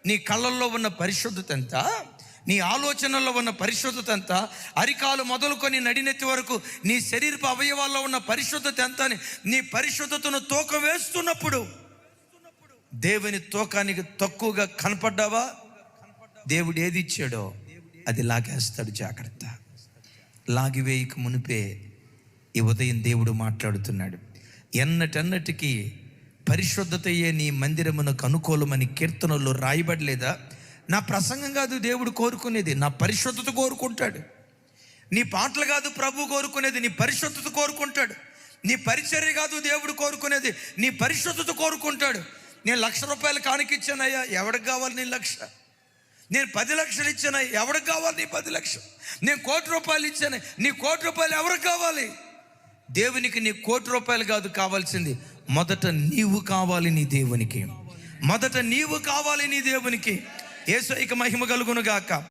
నీ కళ్ళల్లో ఉన్న పరిశుద్ధత ఎంత, నీ ఆలోచనల్లో ఉన్న పరిశుద్ధత ఎంత, అరికాలు మొదలుకొని నడినెత్తి వరకు నీ శరీరపు అవయవాల్లో ఉన్న పరిశుద్ధత ఎంత అని నీ పరిశుద్ధతను తూకం వేస్తున్నప్పుడు దేవుని తూకానికి తక్కువగా కనపడ్డావా, దేవుడు ఏది ఇచ్చాడో అది లాగేస్తాడు. జాగ్రత్త. లాగివేయక మునిపే ఈ ఉదయం దేవుడు మాట్లాడుతున్నాడు. ఎన్నటన్నటికీ పరిశుద్ధతయే నీ మందిరమునకు అనుకూలమని కీర్తనల్లో రాయబడలేదా? నా ప్రసంగం కాదు దేవుడు కోరుకునేది, నా పరిశుద్ధత కోరుకుంటాడు. నీ పాటలు కాదు ప్రభు కోరుకునేది, నీ పరిశుద్ధత కోరుకుంటాడు. నీ పరిచర్య కాదు దేవుడు కోరుకునేది, నీ పరిశుద్ధత కోరుకుంటాడు. నేను 1,00,000 రూపాయలు కానుకిచ్చానయ్యా, ఎవరికి కావాలి నీ 1,00,000? నేను 10 లక్షలు ఇచ్చాను, ఎవరికి కావాలి నీ 10 లక్షలు? నేను 1,00,000 రూపాయలు ఇచ్చాను, నీ 1,00,000 రూపాయలు ఎవరికి కావాలి? దేవునికి నీ 1,00,000 రూపాయలు కాదు కావాల్సింది, మొదట నీవు కావాలి నీ దేవునికి. మొదట నీవు కావాలి నీ దేవునికి. యేసయ్యకి మహిమ కలుగును గాక.